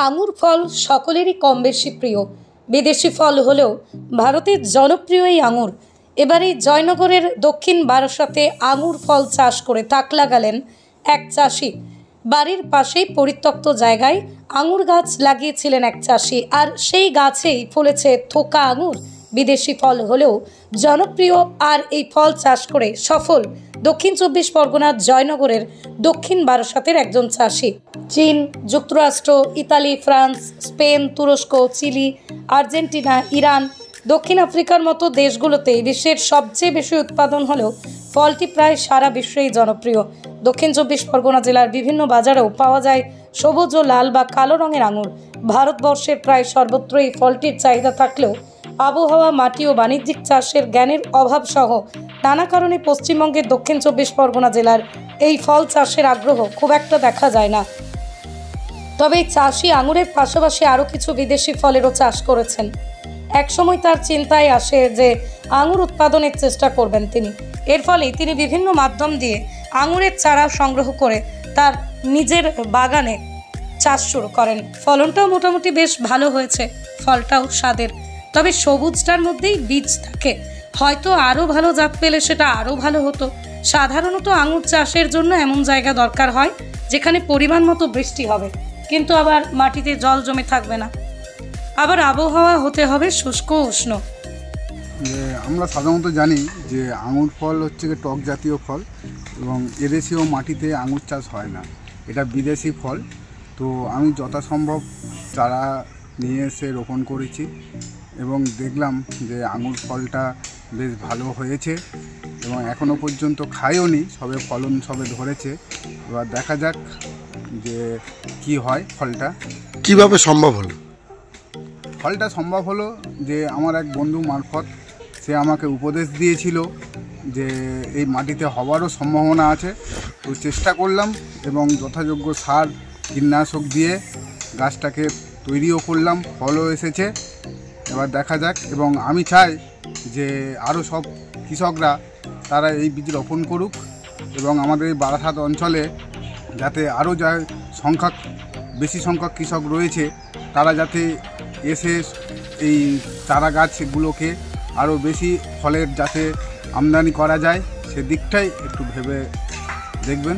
আঙুর ফল সকলেরই কম বেশি প্রিয়। বিদেশি ফল হলেও ভারতের জনপ্রিয় এই আঙুর এবারে জয়নগরের দক্ষিণ বারাসাতে আঙুর ফল চাষ করে তাক লাগালেন এক চাষি। বাড়ির পাশেই পরিত্যক্ত জায়গায় আঙুর গাছ লাগিয়েছিলেন এক চাষি, আর সেই গাছেই ফলেছে থোকা আঙুর। বিদেশি ফল হলেও জনপ্রিয় আর এই ফল চাষ করে সফল দক্ষিণ ২৪ পরগনার জয়নগরের দক্ষিণ বারাসাতের একজন চাষি। চীন, যুক্তরাষ্ট্র, ইতালি, ফ্রান্স, স্পেন, তুরস্ক, চিলি, আর্জেন্টিনা, ইরান, দক্ষিণ আফ্রিকার মতো দেশগুলোতে বিশ্বের সবচেয়ে বেশি উৎপাদন হলেও ফলটি প্রায় সারা বিশ্বেই জনপ্রিয়। দক্ষিণ ২৪ পরগনা জেলার বিভিন্ন বাজারেও পাওয়া যায় সবুজ ও লাল বা কালো রঙের আঙুর। ভারতবর্ষের প্রায় সর্বত্র এই ফলটির চাহিদা থাকলেও আবহাওয়া, মাটি ও বাণিজ্যিক চাষের জ্ঞানের অভাব সহ নানা কারণে পশ্চিমবঙ্গের দক্ষিণ ২৪ পরগনা জেলার এই ফল চাষের আগ্রহ খুব একটা দেখা যায় না। তবে এই চাষি আঙুরের পাশাপাশি আরও কিছু বিদেশি ফলেরও চাষ করেছেন। একসময় তার চিন্তায় আসে যে আঙুর উৎপাদনের চেষ্টা করবেন তিনি। এর ফলেই তিনি বিভিন্ন মাধ্যম দিয়ে আঙুরের চারা সংগ্রহ করে তার নিজের বাগানে চাষ শুরু করেন। ফলনটাও মোটামুটি বেশ ভালো হয়েছে, ফলটাও স্বাদের। তবে সবুজটার মধ্যেই বীজ থাকে, হয়তো আরও ভালো জাত পেলে সেটা আরও ভালো হতো। সাধারণত আঙুর চাষের জন্য এমন জায়গা দরকার হয় যেখানে পরিমাণ মতো বৃষ্টি হবে, কিন্তু আবার মাটিতে জল জমে থাকবে না, আবার আবহাওয়া হতে হবে শুষ্ক উষ্ণ। আমরা সাধারণত জানি যে আঙুর ফল হচ্ছে টক জাতীয় ফল এবং এদেশীয় মাটিতে আঙুর চাষ হয় না, এটা বিদেশি ফল। তো আমি যথাসম্ভব চারা নিয়ে এসে রোপণ করেছি এবং দেখলাম যে আঙুর ফলটা বেশ ভালো হয়েছে এবং এখনও পর্যন্ত খাইও নি, সবে ফলন সবে ধরেছে। এবার দেখা যাক যে কি হয়। ফলটা কিভাবে সম্ভব হলো? ফলটা সম্ভব হলো যে আমার এক বন্ধু মারফত সে আমাকে উপদেশ দিয়েছিল যে এই মাটিতে হওয়ারও সম্ভাবনা আছে। তো চেষ্টা করলাম এবং যথাযোগ্য সার, কীটনাশক দিয়ে গাছটাকে তৈরিও করলাম, ফলও এসেছে। এবার দেখা যাক, এবং আমি চাই যে আরও সব কৃষকরা তারা এই বীজ রোপণ করুক এবং আমাদের এই বারাসাত অঞ্চলে যাতে আরও বেশি সংখ্যক কৃষক রয়েছে তারা যাতে এসে এই চারা গাছগুলোকে আরও বেশি ফলের যাতে আমদানি করা যায় সেদিকটাই একটু ভেবে দেখবেন।